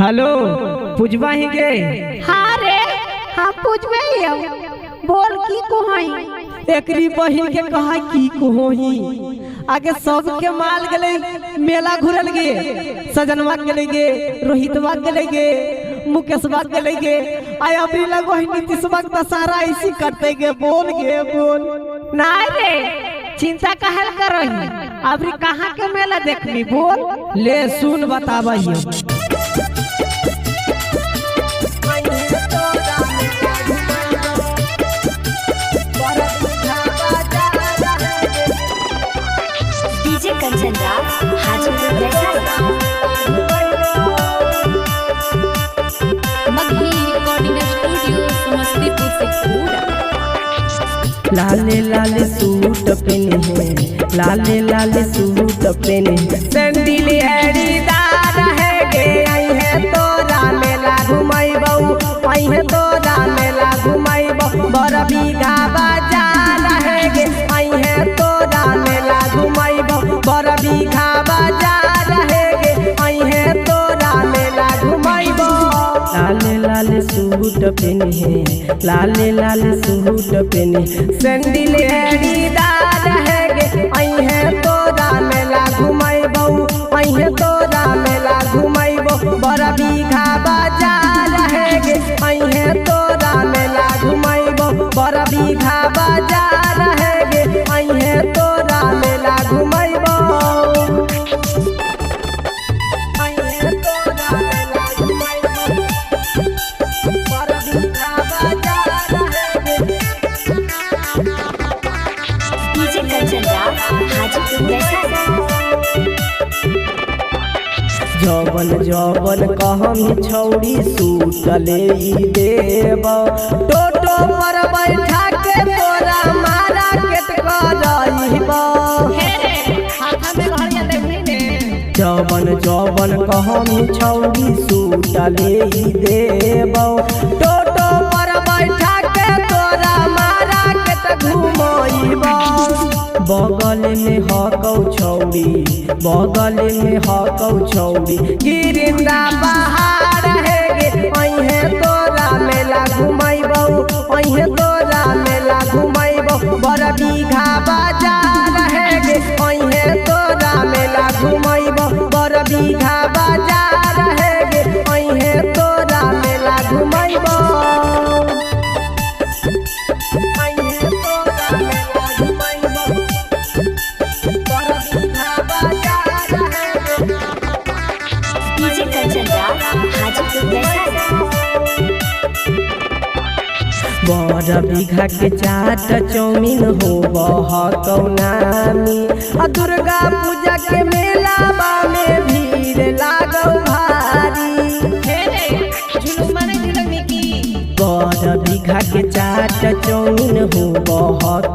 Hello पूजवा ही गे। हाँ रे हाँ पूजबे ही हम। बोल की कोहई एकरी बहिन के कहा की कोही आगे सब के माल गले मेला घुरल गे, सजनवा गले गे, रोहितवा गले गे, मुकेशवा गले गे, आय अभी लगो ही नीतीशवा दशहरा ऐसी करते गे। बोल गे बोल ना रे चिंता काहे कर रही अभी कहाँ के मेला देखनी बोल ले सुन बतावा ही। डीजे कंचन राव हाजीपुर मगही रिकॉर्डिंग स्टूडियो समस्तीपुर से लाले लाले सूट पहने हैं, लाले लाले सूट पहने हैं, सैंडल एड़ीदार है गे। आई है तोरा मेला घुमाइबो, आई है तोरा मेला घुमाइबो, बड़ बीघा बाजार है गे। आई है तोरा मेला घुमाइबो, बड़ बीघा बाजार है गे। आई है तोरा मेला घुमाइबो। लाले लाले सूट पहने हैं, लाले लाले सूट पहने, सैंडल एड़ीदार है गे। आई है तोरा मेला घुमाइबो, आई है तोरा मेला घुमाइबो, बड़ बीघा बाजार है गे। आई है तोरा मेला घुमाइबो, बड़ बीघा बाजार है गे। आई है तोरा मेला घुमाइबो, आई है तोरा मेला घुमाइबो, बड़ बीघा बाजार है गे। डीजे कंचन राव हाजीपुर जवन जवन कहम छौड़ी सूट ले देव, टोटो पर बैठा के तोरा मारा केट करइब। जवन जवन कहम छौड़ी सूट ले देव, टोटो पर बैठा के तोरा मारा केट घुमइब। बगल में हकौ छौड़ी, बगल में हकौ छौड़ी, गिरिंदा पहाड़ है गे। आई है तोरा मेला घुमाइबो, आई है तोरा मेला घुमाइबो, बड़ बीघा बाजार है गे। आई है तोरा मेला घुमाइबो, बड़ बीघा बाजार है गे। आई है तोरा मेला घुमाइबो, आई है तोरा मेला घुमाइबो, डीजे कंचन राव हाजीपुर बड़ बीघा के चाट चौमिन हो कौनामी। दुर्गा पूजा के मेला में भीड़ लागौ भारी। बड़ बीघा के चाट चौमिन हो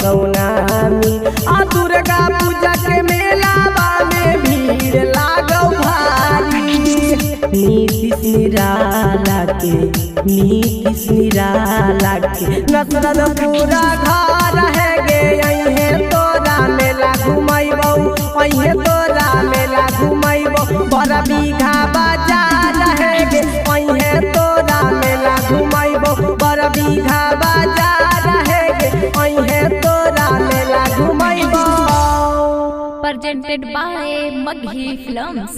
कौनामी। दुर्गा पूजा के मेला में भीड़ लागौ भारी। नीतीश निराला के, नीतीश निराला के नसरत पूरा घर है गे। आई है तोरा मेला घुमाइबो, आई है तोरा मेला घुमाइबो, बड़ बीघा बाजार है गे। आई है तोरा मेला घुमाइबो, बड़ बीघा बाजार है गे। आई है तोरा मेला घुमाइबो। presented by Maghi Films।